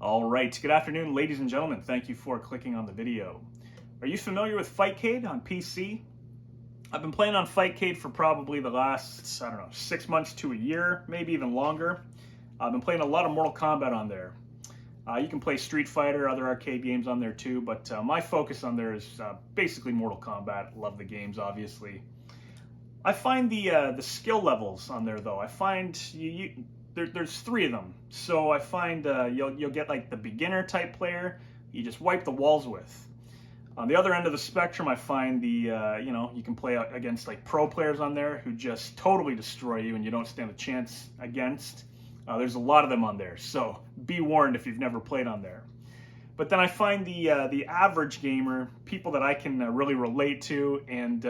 All right, good afternoon, ladies and gentlemen. Thank you for clicking on the video. Are you familiar with Fightcade on PC? I've been playing on Fightcade for probably the last, 6 months to a year, maybe even longer. I've been playing a lot of Mortal Kombat on there. You can play Street Fighter, other arcade games on there too, but my focus on there is basically Mortal Kombat. Love the games, obviously. I find the skill levels on there, though. I find there's 3 of them. So I find you'll get like the beginner type player you just wipe the walls with. On the other end of the spectrum, I find you can play against like pro players on there who just totally destroy you and you don't stand a chance against. There's a lot of them on there, so be warned if you've never played on there. But then I find the average gamer, people that I can really relate to and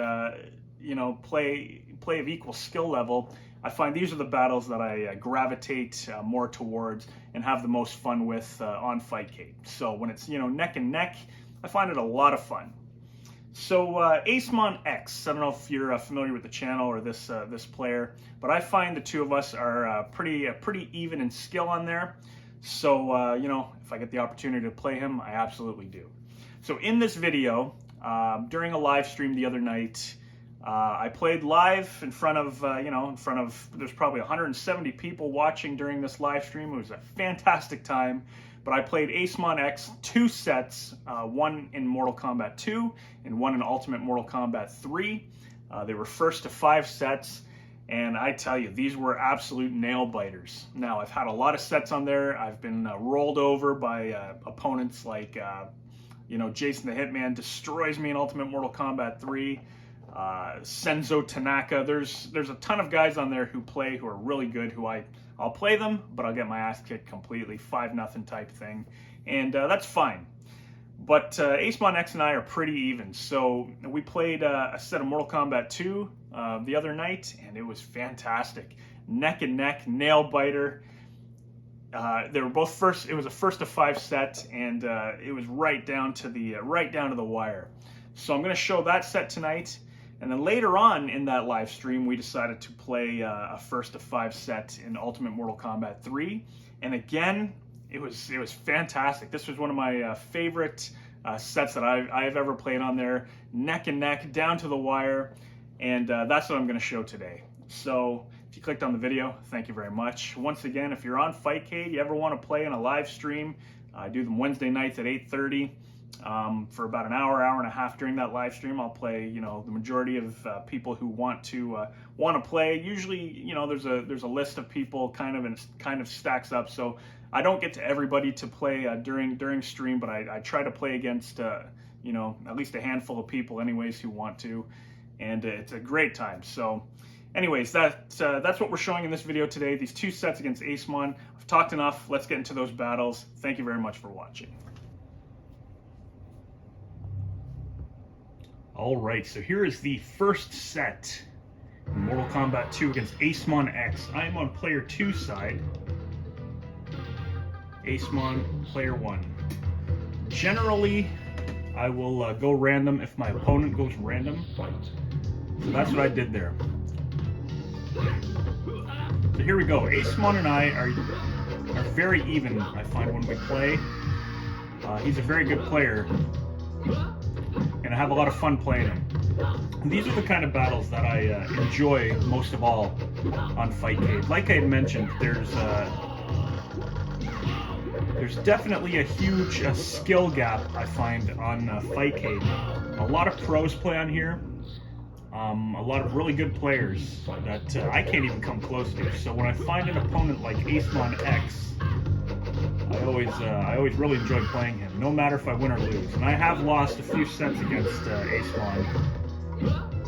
play of equal skill level, I find these are the battles that I gravitate more towards and have the most fun with on Fightcade. So when it's neck and neck, I find it a lot of fun. So Acemon X, I don't know if you're familiar with the channel or this player, but I find the two of us are pretty even in skill on there. So if I get the opportunity to play him, I absolutely do. So in this video, during a live stream the other night, I played live in front of there's probably 170 people watching during this live stream. It was a fantastic time. But I played Acemon X 2 sets, one in Mortal Kombat 2 and one in Ultimate Mortal Kombat 3. They were first to 5 sets, and I tell you, these were absolute nail biters. Now, I've had a lot of sets on there. I've been rolled over by opponents like, Jason the Hitman destroys me in Ultimate Mortal Kombat 3. Senzo Tanaka. There's a ton of guys on there who are really good, I'll play them, but I'll get my ass kicked completely, 5-0 type thing, and that's fine. But Acemon X and I are pretty even, so we played a set of Mortal Kombat 2 the other night, and it was fantastic. Neck and neck, nail biter. They were both first. It was a first to 5 set, and it was right down to the wire. So I'm going to show that set tonight. And then later on in that live stream, we decided to play a first to 5 set in Ultimate Mortal Kombat 3. And again, it was fantastic. This was one of my favorite sets that I've ever played on there. Neck and neck, down to the wire. And that's what I'm going to show today. So if you clicked on the video, thank you very much. Once again, if you're on Fightcade, you ever want to play in a live stream, I do them Wednesday nights at 8:30. For about an hour and a half during that live stream. I'll play, the majority of people who want to play. Usually, there's a list of people kind of stacks up. So I don't get to everybody to play during stream, but I try to play against at least a handful of people, anyways, who want to, and it's a great time. So, anyways, that's what we're showing in this video today. These 2 sets against Acemon. I've talked enough. Let's get into those battles. Thank you very much for watching. All right, so here is the first set in Mortal Kombat 2 against Acemon X. I am on player 2 side. Acemon, player 1. Generally, I will go random if my opponent goes random. So that's what I did there. So here we go. Acemon and I are very even, I find, when we play. He's a very good player, and I have a lot of fun playing him. And these are the kind of battles that I enjoy most of all on Fightcade. Like I had mentioned, there's definitely a huge skill gap, I find, on Fightcade. A lot of pros play on here. A lot of really good players that I can't even come close to. So when I find an opponent like Acemon X, I always really enjoy playing him, no matter if I win or lose. And I have lost a few sets against Acemon,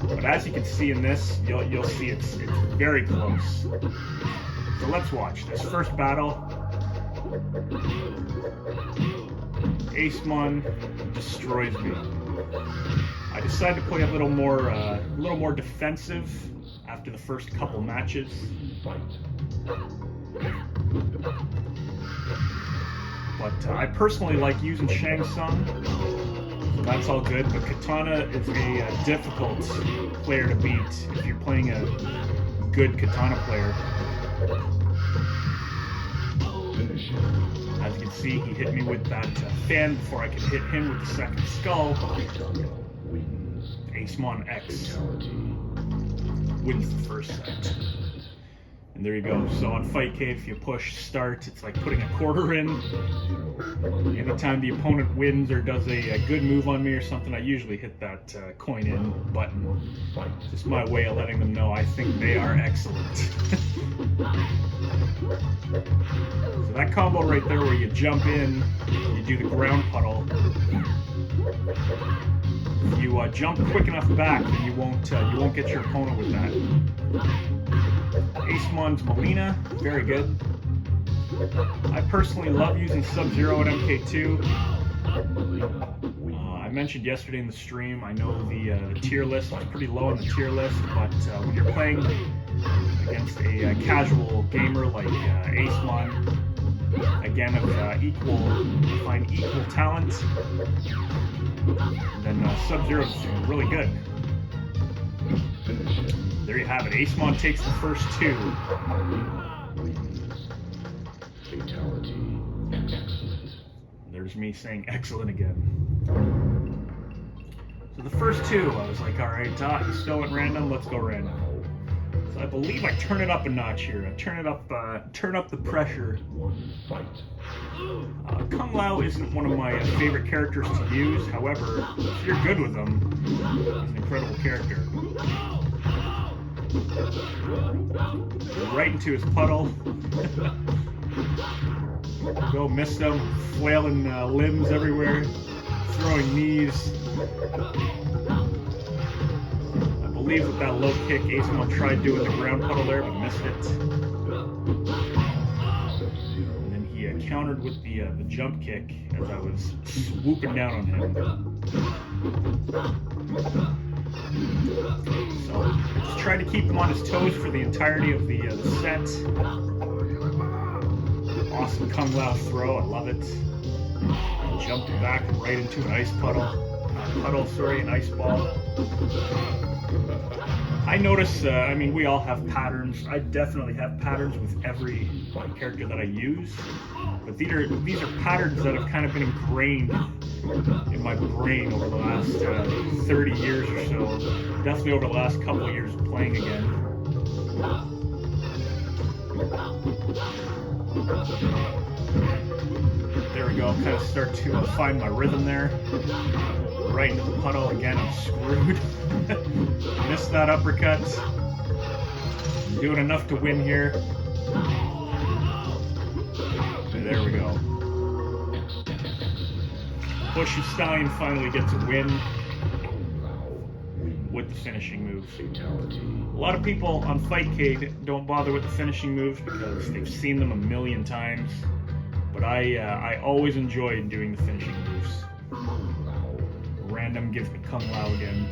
but as you can see in this, you'll see it's very close. So let's watch this first battle. Acemon destroys me. I decided to play a little more defensive after the first couple matches. But I personally like using Shang Tsung, so that's all good. But Katana is a difficult player to beat if you're playing a good Katana player. As you can see, he hit me with that fan before I could hit him with the second skull. Acemon X wins the first set. And there you go. So on Fightcade, if you push start, it's like putting a quarter in. Anytime the opponent wins or does a good move on me or something, I usually hit that coin in button. Just my way of letting them know I think they are excellent. So that combo right there where you jump in, you do the ground puddle. If you jump quick enough back, then you won't get your opponent with that. Acemon's Melina, very good. I personally love using Sub-Zero and MK2. I mentioned yesterday in the stream, I know the tier list is pretty low on the tier list, but when you're playing against a casual gamer like Acemon, again of equal talent, then Sub-Zero is really good. There you have it. Acemon takes the first two. There's me saying excellent again. So the first two, I was like, alright, you still went random, let's go random. So I believe I turn it up a notch here. I turn up the pressure. Kung Lao isn't one of my favorite characters to use. However, if you're good with him, he's an incredible character. Right into his puddle. Go, missed him, flailing limbs everywhere, throwing knees. I believe with that low kick, Acemon tried doing the ground puddle there, but missed it. And then he countered with the jump kick as I was swooping down on him. So I just tried to keep him on his toes for the entirety of the set. Awesome Kung Lao throw, I love it. Jumped back right into an ice puddle. An ice ball. I notice, I mean, we all have patterns. I definitely have patterns with every character that I use. But these are patterns that have kind of been ingrained in my brain over the last 30 years or so. Definitely over the last couple of years of playing again. There we go, kind of start to find my rhythm there. Right into the puddle, again, I'm screwed. Missed that uppercut. I'm doing enough to win here. And there we go. Bushy Stallion finally gets a win with the finishing moves. A lot of people on Fightcade don't bother with the finishing moves because they've seen them a million times. But I always enjoy doing the finishing moves. Random gives me Kung Lao again.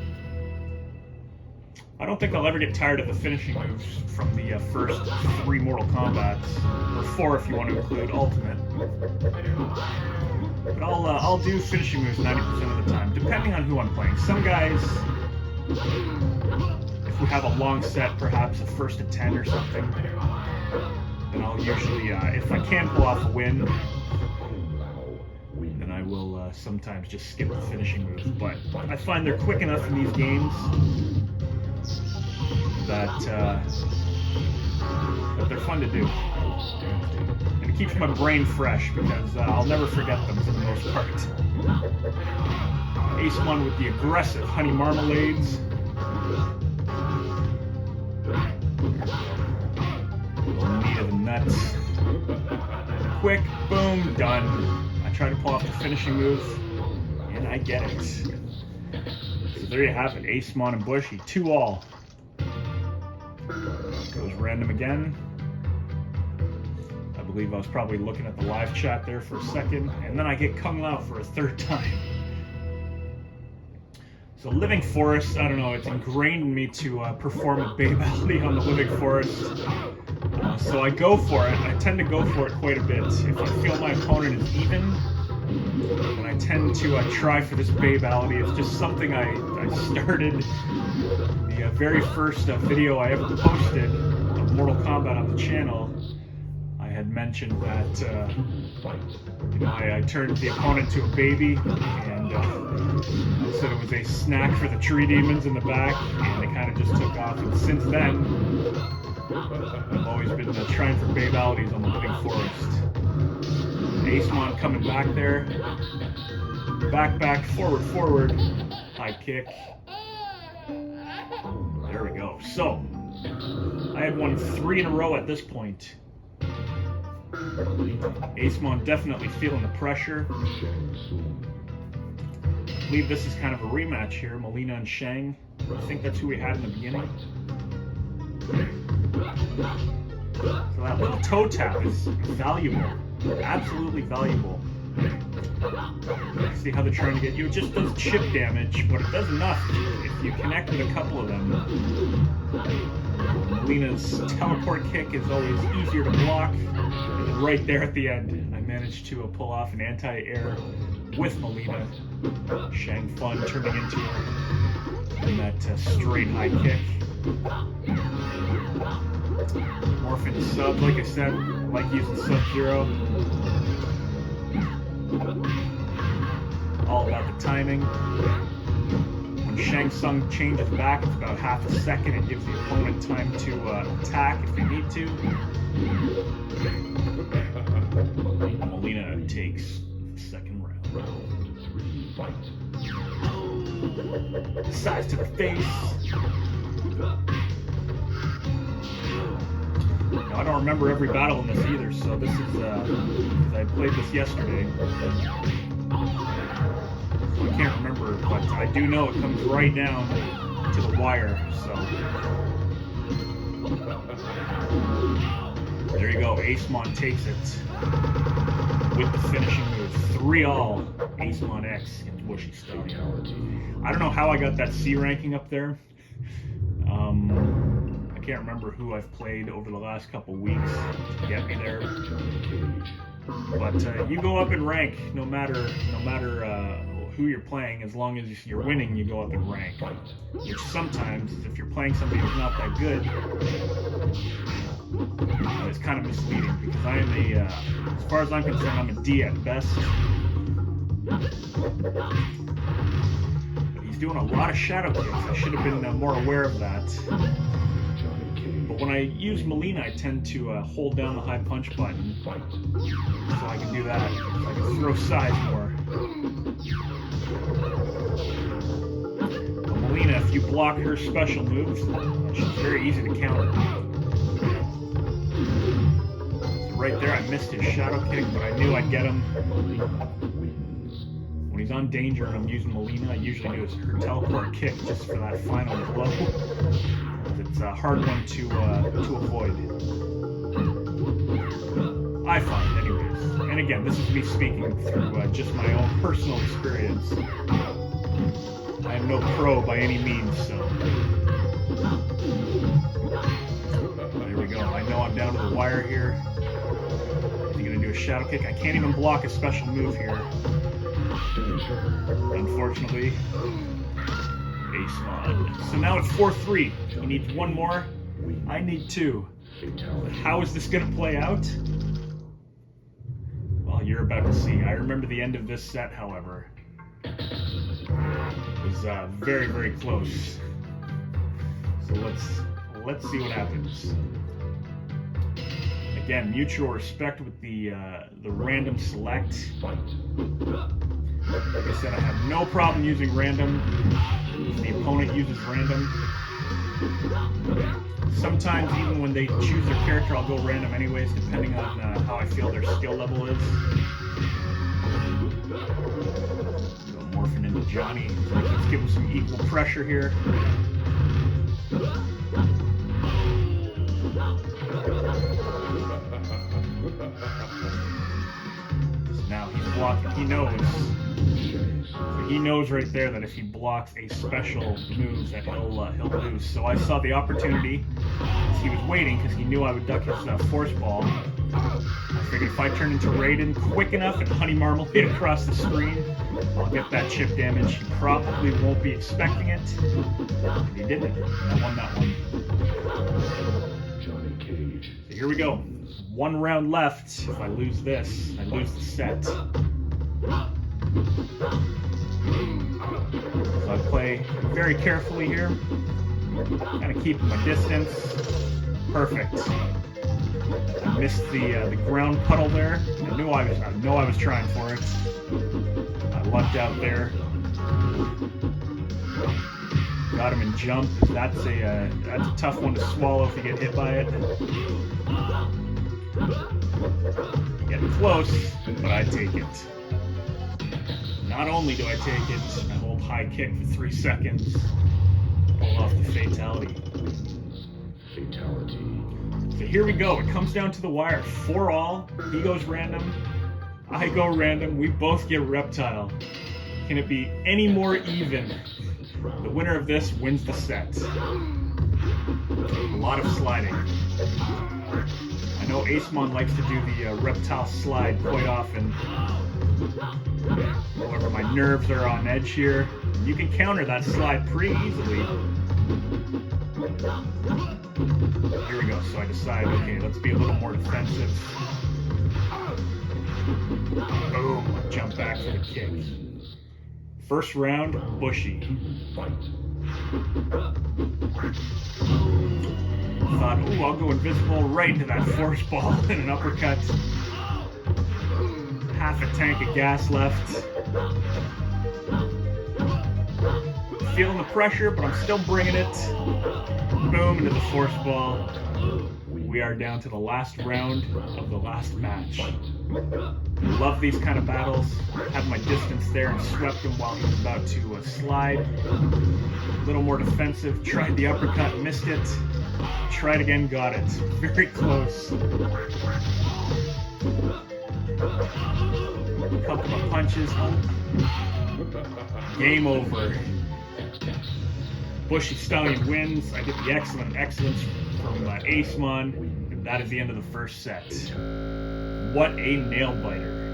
I don't think I'll ever get tired of the finishing moves from the first 3 Mortal Kombats, or 4 if you want to include Ultimate. But I'll do finishing moves 90% of the time, depending on who I'm playing. Some guys, if we have a long set, perhaps a first to 10 or something, then I'll usually, if I can pull off a win, then I will sometimes just skip the finishing moves. But I find they're quick enough in these games that they're fun to do. And it keeps my brain fresh because I'll never forget them for the most part. Acemon with the aggressive honey marmalades. Meat of the nuts. Quick, boom, done. I try to pull off the finishing move, and I get it. So there you have it, Acemon and Bushy, 2-all. Goes random again. I believe I was probably looking at the live chat there for a second, and then I get Kung Lao for a 3rd time. So Living Forest, I don't know, it's ingrained in me to perform a babality on the Living Forest. So I go for it. I tend to go for it quite a bit. If I feel my opponent is even, then I tend to try for this babality. It's just something I started. The very first video I ever posted of Mortal Kombat on the channel, I had mentioned that you know, I turned the opponent to a baby, and I said it was a snack for the tree demons in the back, and they kind of just took off. And since then, I've always been trying for babalities on the living forest. Acemon coming back there, back, forward, high kick. There we go. So I had won 3 in a row at this point. Acemon definitely feeling the pressure. I believe this is kind of a rematch here, Molina and Shang. I think that's who we had in the beginning. So that little toe tap is valuable, absolutely valuable. See how they're trying to get you? It just does chip damage, but it does enough if you connect with a couple of them. Molina's teleport kick is always easier to block. And then right there at the end, I managed to pull off an anti-air with Molina. Shang Fun turning into that straight high kick. Morph into sub, like I said, like using Sub-Zero. All about the timing. When Shang Tsung changes back, it's about half a second. It gives the opponent time to attack if they need to. Molina takes the second round. Size to the face. Now, I don't remember every battle in this either, so this is, because I played this yesterday. So I can't remember, but I do know it comes right down to the wire, so. There you go, Acemon takes it with the finishing move. 3-all, Acemon X against Bushy Star. I don't know how I got that C ranking up there. I can't remember who I've played over the last couple weeks to get me there. But you go up in rank no matter who you're playing. As long as you're winning, you go up in rank. Which sometimes, if you're playing somebody who's not that good, it's kind of misleading, because I am as far as I'm concerned, I'm a D at best. But he's doing a lot of shadow kicks. I should have been more aware of that. But when I use Molina, I tend to hold down the high punch button, so I can do that. So I can throw sides more. But Molina, if you block her special moves, she's very easy to counter. So right there, I missed his shadow kick, but I knew I'd get him. When he's on danger and I'm using Molina, I usually do her teleport kick just for that final blow. It's a hard one to avoid. I find, anyways. And again, this is me speaking through just my own personal experience. I am no pro by any means, so. There we go. I know I'm down to the wire here. Is he going to do a shadow kick? I can't even block a special move here. Unfortunately. Acemon. So now it's 4-3. He needs one more. I need 2. But how is this going to play out? Well, you're about to see. I remember the end of this set, however. It was very, very close. So let's see what happens. Again, mutual respect with the random select. Like I said, I have no problem using random if the opponent uses random. Sometimes even when they choose their character, I'll go random anyways, depending on how I feel their skill level is. So morphing into Johnny. Let's give him some equal pressure here. Now he's blocking. He knows right there that if he blocks a special move that he'll lose. So I saw the opportunity as he was waiting, because he knew I would duck his force ball. I figured if I turn into Raiden quick enough and Honey Marmalade across the screen, I'll get that chip damage. He probably won't be expecting it. And he didn't. And I won that one. So here we go. 1 round left. If I lose this, I lose the set. So I play very carefully here. Kind of keep my distance. Perfect. I missed the ground puddle there. I know I was trying for it. I lucked out there. Got him in jump. That's a tough one to swallow if you get hit by it. Getting close, but I take it. Not only do I take it, I hold high kick for 3 seconds. Pull off the fatality. So here we go. It comes down to the wire. 4-all. He goes random. I go random. We both get reptile. Can it be any more even? The winner of this wins the set. A lot of sliding. I know Acemon likes to do the reptile slide quite often. However, my nerves are on edge here. You can counter that slide pretty easily. Here we go. So I decide, okay, let's be a little more defensive. Boom. Jump back for the kick. First round, bushy. Thought, ooh, I'll go invisible right into that force ball and an uppercut. Half a tank of gas left. Feeling the pressure, but I'm still bringing it. Boom, into the force ball. We are down to the last round of the last match. Love these kind of battles. Had my distance there and swept him while he was about to slide. A little more defensive. Tried the uppercut, missed it. Tried again, got it. Very close. A couple of punches. Game over. Bushy Stallion wins. I get the excellence from Acemon. And that is the end of the first set. What a nail biter.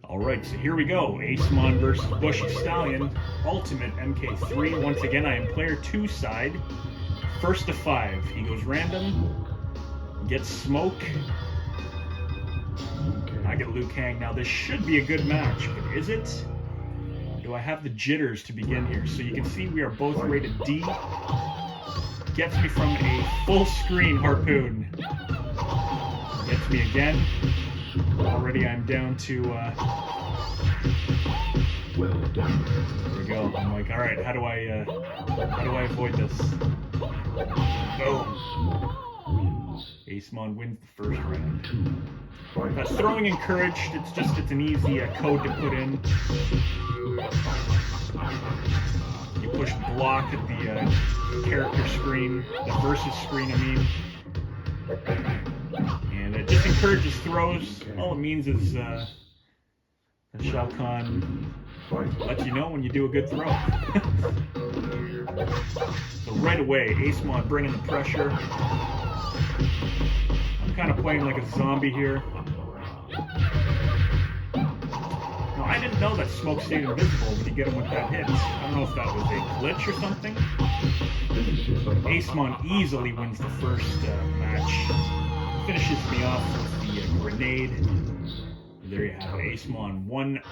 Alright, so here we go. Acemon versus Bushy Stallion. Ultimate MK3. Once again, I am player 2 side. First to 5. He goes random. Gets smoke. I get Liu Kang. Now this should be a good match, but is it? Do I have the jitters to begin here? So you can see we are both rated D. Gets me from a full screen harpoon. Gets me again. Already I'm down to there we go. I'm like, alright, how do I avoid this? Boom. Acemon wins the first round. Throwing encouraged, it's an easy code to put in. You push block at the character screen, the versus screen, I mean. And it just encourages throws. All it means is Shao Kahn lets you know when you do a good throw. So right away, Acemon bringing the pressure. I'm kind of playing like a zombie here. Now, I didn't know that smoke stayed invisible when you get him with that hit. I don't know if that was a glitch or something. But Acemon easily wins the first match. Finishes me off with the grenade. And there you have it. Acemon 1-0.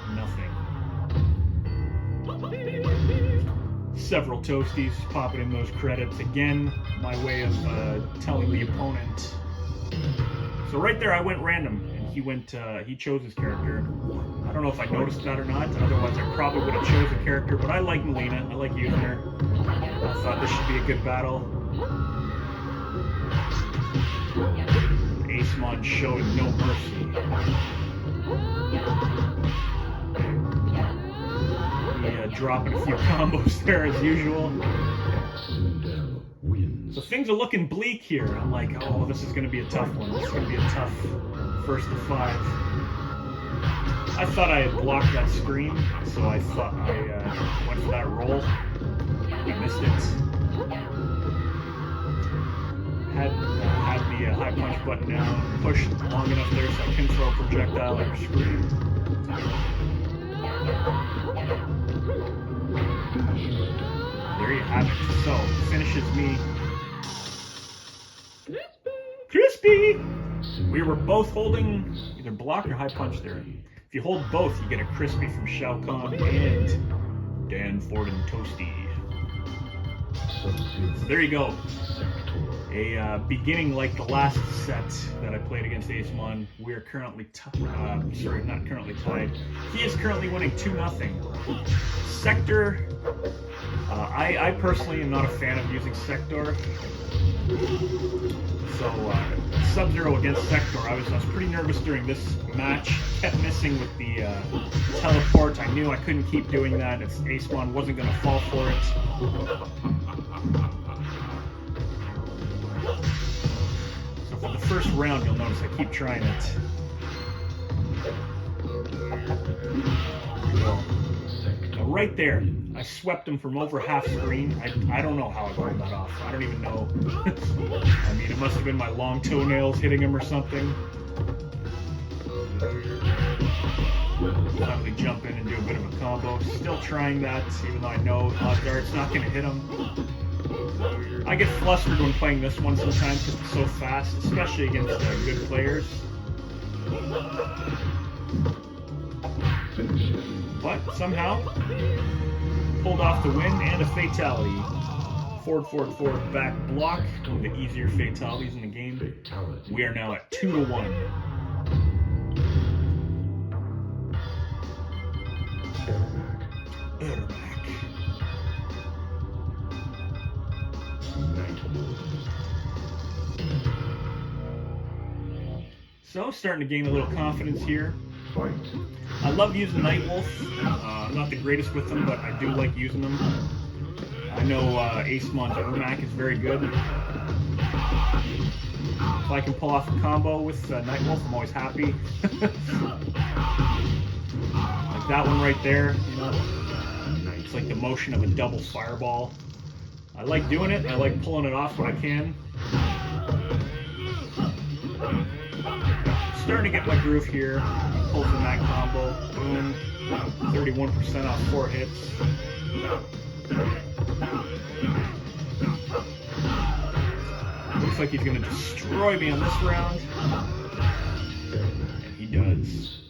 Several toasties popping in those credits. Again, my way of telling the opponent. So right there I went random, and he chose his character. I don't know if I noticed that or not, otherwise I probably would have chose a character, but I like Melina, I like using her. I thought this should be a good battle. Acemon showed no mercy. Dropping a few combos there as usual. So things are looking bleak here. I'm like, oh, this is going to be a tough one. This is going to be a tough first to 5. I thought I had blocked that screen, so I thought I went for that roll. I missed it. Had the high punch button down, pushed long enough there so I can throw a projectile at her screen. there you have it. So, finishes me. Crispy! We were both holding either block or high punch there. If you hold both, you get a crispy from Shao Kahn and Dan Ford and Toasty. So there you go. A beginning like the last set that I played against Acemon. We are currently sorry, not currently tied. He is currently winning 2-0. Sector. I personally am not a fan of using Sector. So Sub-Zero against Sector, I was pretty nervous during this match. Kept missing with the teleport. I knew I couldn't keep doing that. Acemon wasn't going to fall for it. So for the first round, you'll notice I keep trying it. Now right there, I swept him from over half screen. I don't know how I pulled that off. I don't even know. I mean, it must have been my long toenails hitting him or something. Finally jump in and do a bit of a combo. Still trying that, even though I know odds are it's not going to hit him. I get flustered when playing this one sometimes because it's so fast, especially against good players. But somehow pulled off the win and a fatality. Forward, back block. One of the easier fatalities in the game. We are now at 2-1. So, starting to gain a little confidence here. I love using Nightwolf. I'm not the greatest with them, but I do like using them. I know Acemon's UMK is very good. If I can pull off a combo with Nightwolf, I'm always happy. Like that one right there, you know. It's like the motion of a double fireball. I like doing it. I like pulling it off when I can. Starting to get my groove here. Pulls in that combo. Boom. 31% off 4 hits. Looks like he's going to destroy me on this round. And he does.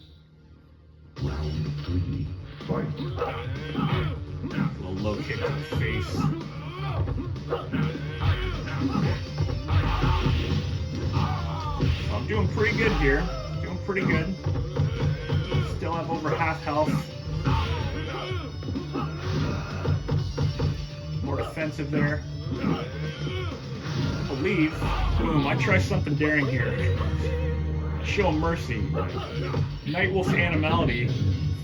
Round 3, fight. A little low kick to the face. I'm doing pretty good here. Doing pretty good. Still have over half health. More defensive there. I believe. Boom, I try something daring here. Show mercy. Nightwolf Animality.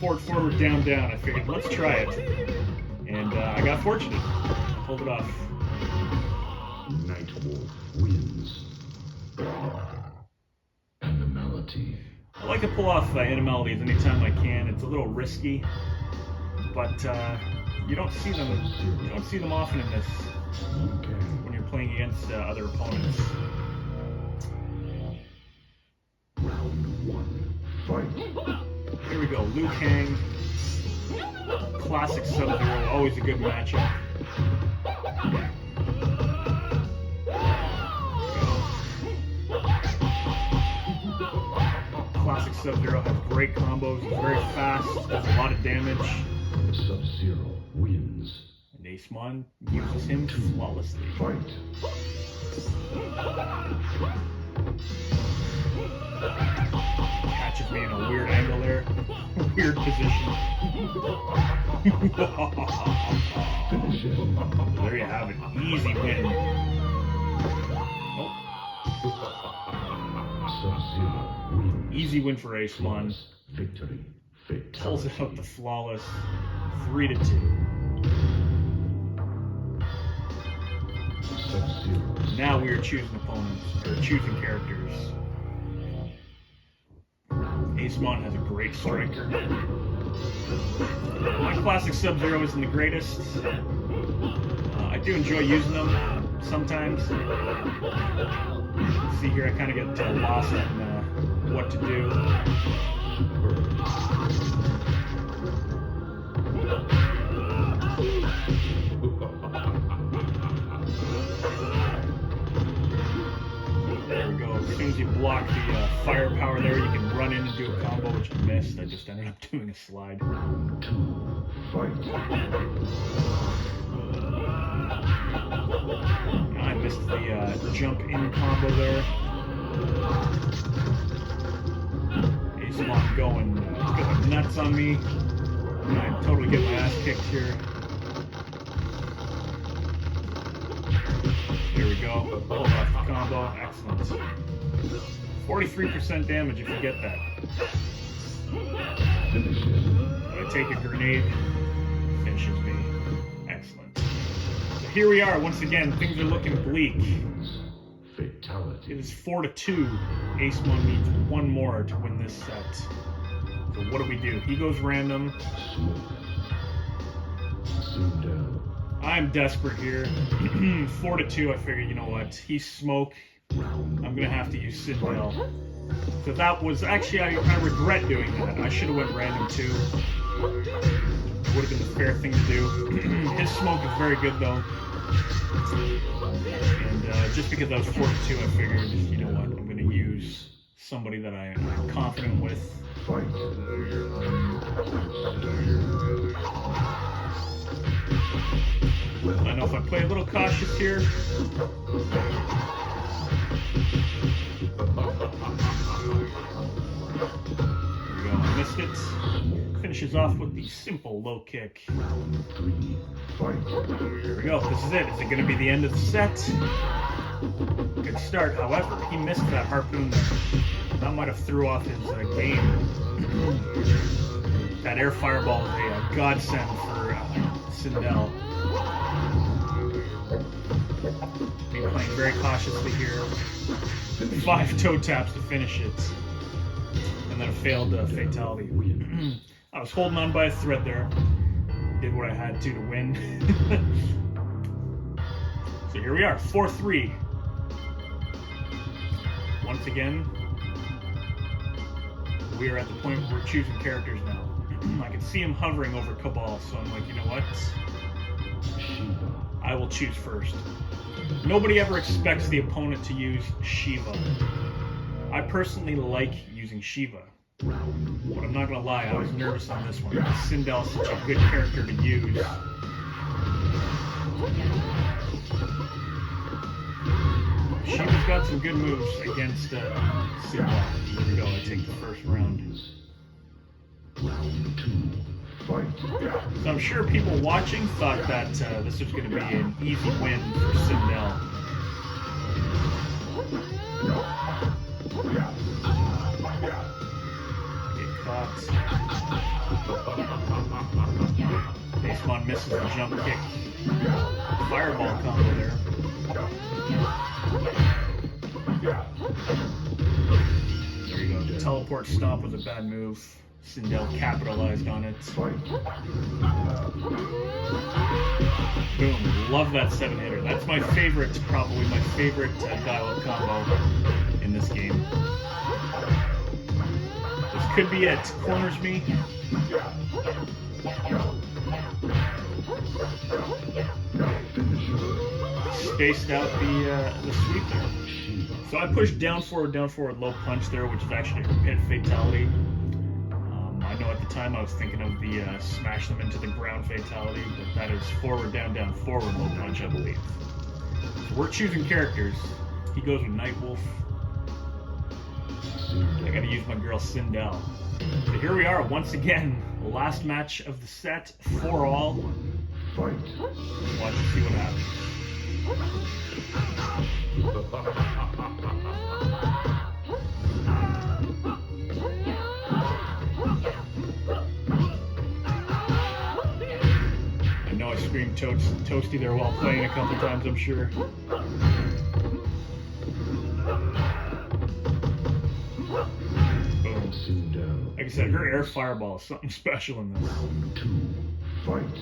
Forward, down. I figured, let's try it. And I got fortunate. Pulled it off. Nightwolf wins. Animality. I like to pull off animalities anytime I can. It's a little risky, but you don't see them. You don't see them often in this when you're playing against other opponents. Round 1, fight. Here we go, Liu Kang, classic Sub-Zero, always a good matchup. Classic Sub-Zero has great combos, he's very fast, does a lot of damage. Sub-Zero wins. And Acemon uses him flawlessly. Fight. Catches me in a weird angle there. Weird position. There you have it. Easy win. Oh. Sub-Zero wins. Easy win for Acemon. Victory. Pulls out the flawless 3-2. Sub-Zero. Now we are choosing opponents, or choosing characters. Acemon has a great striker. My classic Sub-Zero isn't the greatest. I do enjoy using them sometimes. See here, I kind of get lost on what to do. There we go. As soon as you block the firepower there, you can run in and do a combo, which I missed. I just ended up doing a slide. Round 2. Fight. I missed the jump in combo there. Ace going nuts on me. I totally get my ass kicked here. Here we go. Pull off the combo. Excellent. 43% damage if you get that. Finish him. I take a grenade. Finishes me. Excellent. So here we are. Once again, things are looking bleak. Fatality. It is 4-2. Acemon needs one more to win this set. So what do? He goes random. Smoke. Sindel. I'm desperate here. 4-2. I figure, you know what? He's smoke. I'm gonna have to use Sindel. So that was actually, I regret doing that. I should have went random too. Would have been the fair thing to do. His smoke is very good though. And just because I was 4-2, I figured, you know what? I'm gonna use somebody that I'm confident with. Fight. I know if I play a little cautious here. There we go, I missed it. Finishes off with the simple low kick. 3. Fight. Here we go, this is it. Is it going to be the end of the set? Good start, however, he missed that harpoon there. That might have threw off his game. That air fireball is a godsend for Sindel. Me playing very cautiously here. 5 toe taps to finish it. And then a failed fatality. I was holding on by a thread there. Did what I had to win. So here we are, 4-3. Once again, we are at the point where we're choosing characters now. I can see him hovering over Cabal, so I'm like, you know what? I will choose first. Nobody ever expects the opponent to use Shiva. I personally like using Shiva. But I'm not gonna lie, I was nervous on this one. Sindel's such a good character to use. Shiva's got some good moves against Sindel. Here we go, I take the first round. Round 2. Fight. So I'm sure people watching thought that this was going to be an easy win for Sindel. Get caught. Acemon misses the jump kick. Fireball combo there. There you go. The teleport stop was a bad move. Sindel capitalized on it. Boom. Love that 7-hitter. That's my favorite, probably my favorite dial-up combo in this game. This could be it. Corners me. Spaced out the sweep there. So I pushed down forward, low punch there, which is actually a pit fatality. I know at the time I was thinking of the smash them into the ground fatality, but that is forward, down, forward, low punch, I believe. So we're choosing characters. He goes with Nightwolf. I gotta use my girl Sindel. So here we are, once again, last match of the set, 4-all. Fight. Watch and see what happens. I know I screamed toasty there while playing a couple times, I'm sure. Boom. Like I said, her air fireball is something special in this. Round 2. Fight.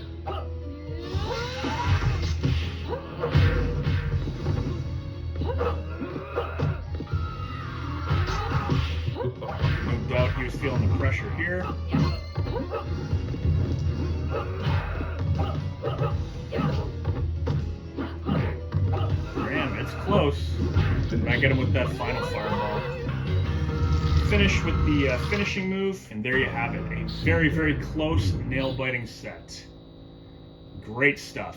No doubt he was feeling the pressure here. Damn, it's close. But I get him with that final fireball. Finish with the finishing move, and there you have it. A very, very close nail-biting set. Great stuff.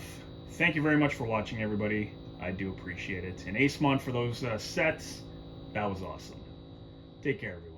Thank you very much for watching, everybody. I do appreciate it. And Acemon for those sets. That was awesome. Take care, everybody.